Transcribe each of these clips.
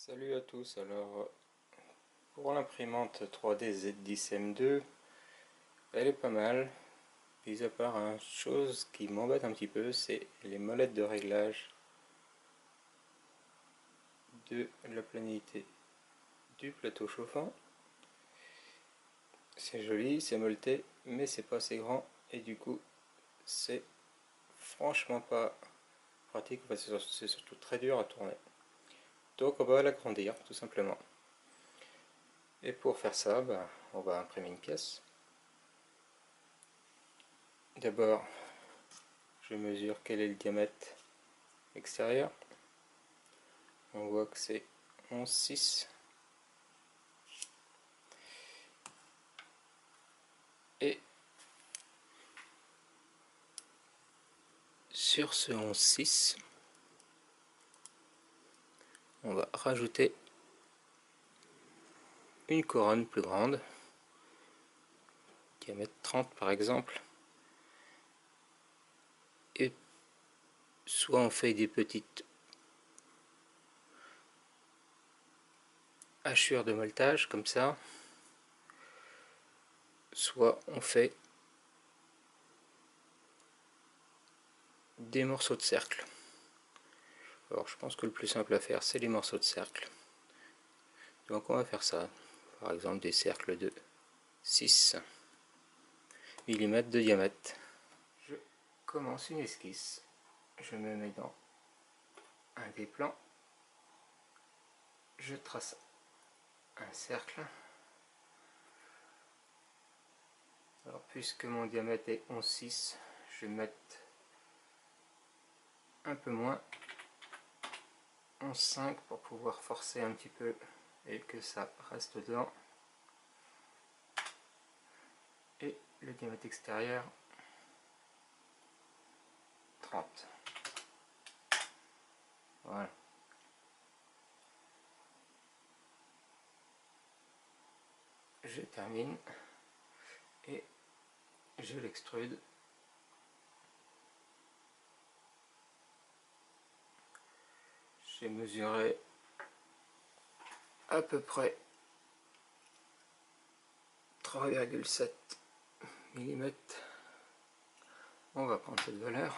Salut à tous, alors pour l'imprimante 3D Z10M2, elle est pas mal, mis à part une chose qui m'embête un petit peu, c'est les molettes de réglage de la planité du plateau chauffant. C'est joli, c'est molleté, mais c'est pas assez grand et du coup c'est franchement pas pratique, c'est surtout très dur à tourner. Donc on va l'agrandir tout simplement. Et pour faire ça, on va imprimer une pièce. D'abord, je mesure quel est le diamètre extérieur. On voit que c'est 11,6. Et sur ce 11,6, on va rajouter une couronne plus grande, diamètre 30 par exemple. Et soit on fait des petites hachures de molletage comme ça, soit on fait des morceaux de cercle. Alors je pense que le plus simple à faire, c'est les morceaux de cercle. Donc on va faire ça, par exemple des cercles de 6 mm de diamètre. Je commence une esquisse, je me mets dans un des plans, je trace un cercle. Alors puisque mon diamètre est 11,6, je vais mettre un peu moins, 11,5 pour pouvoir forcer un petit peu et que ça reste dedans. Et le diamètre extérieur 30. Voilà. Je termine et je l'extrude. J'ai mesuré à peu près 3,7 mm. On va prendre cette valeur.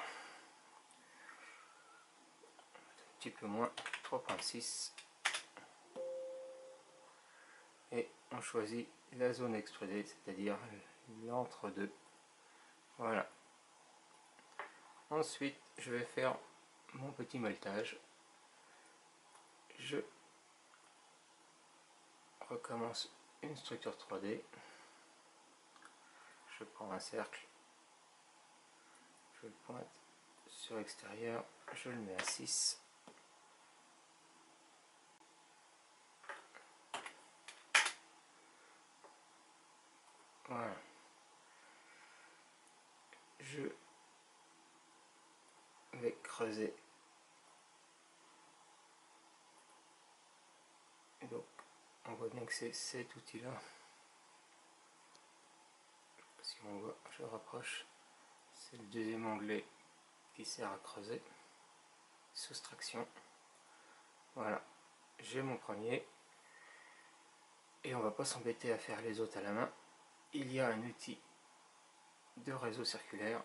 Un petit peu moins, 3,6. Et on choisit la zone extrudée, c'est-à-dire l'entre-deux. Voilà. Ensuite, je vais faire mon petit molletage. Je recommence une structure 3D. Je prends un cercle, je le pointe sur l'extérieur, je le mets à 6. Voilà. Je vais creuser. Et donc, on voit bien que c'est cet outil-là. Si on voit, je rapproche, c'est le deuxième onglet qui sert à creuser. Soustraction. Voilà, j'ai mon premier. Et on va pas s'embêter à faire les autres à la main. Il y a un outil de réseau circulaire.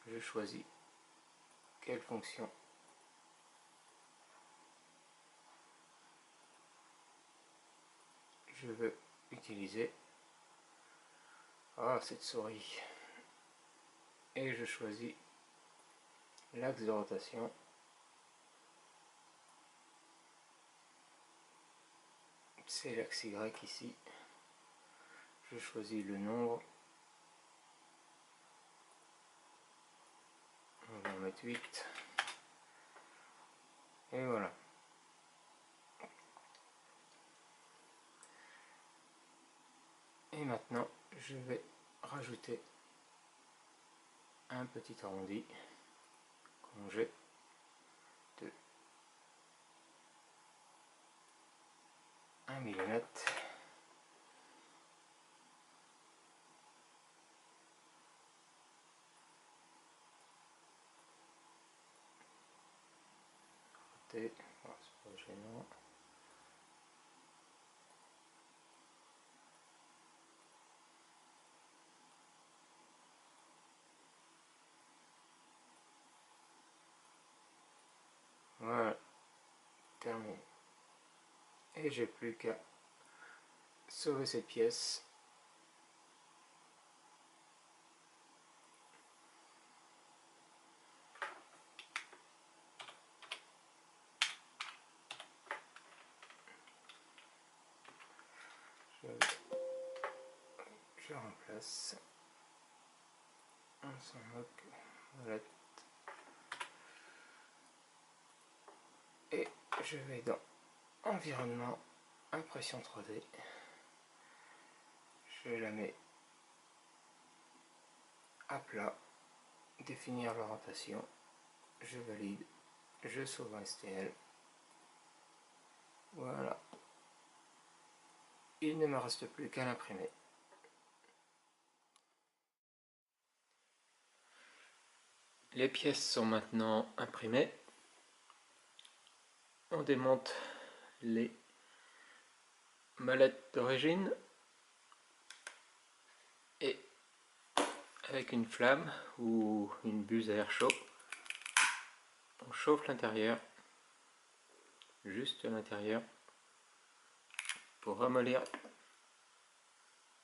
Je choisis quelle fonction je veux utiliser. Ah, cette souris. Et je choisis l'axe de rotation. C'est l'axe Y ici. Je choisis le nombre. On va en mettre 8. Et voilà. Et maintenant, je vais rajouter un petit arrondi congé de 1 mm. côté. Voilà, c'est pas gênant. Voilà, terminé. Et j'ai plus qu'à sauver cette pièce. Je remplace. On s'en moque. Voilà. Et je vais dans environnement, impression 3D. Je la mets à plat, définir l'orientation, je valide, je sauve un STL. Voilà. Il ne me reste plus qu'à l'imprimer. Les pièces sont maintenant imprimées. On démonte les mallettes d'origine et avec une flamme ou une buse à air chaud, on chauffe l'intérieur, juste l'intérieur, pour ramollir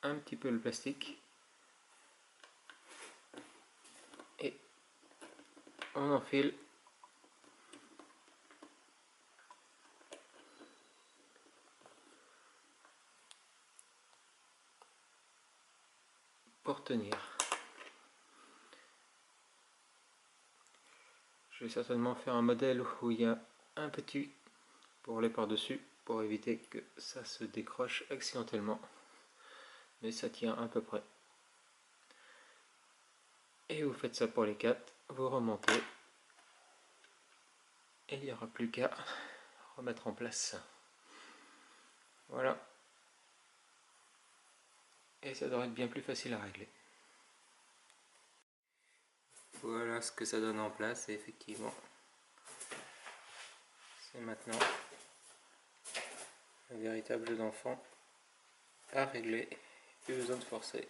un petit peu le plastique et on enfile pour tenir. Je vais certainement faire un modèle où il y a un petit bourrelet par-dessus pour éviter que ça se décroche accidentellement, mais ça tient à peu près. Et vous faites ça pour les 4, vous remontez et il n'y aura plus qu'à remettre en place. Voilà. Et ça devrait être bien plus facile à régler. Voilà ce que ça donne en place et effectivement c'est maintenant un véritable jeu d'enfant à régler, plus besoin de forcer.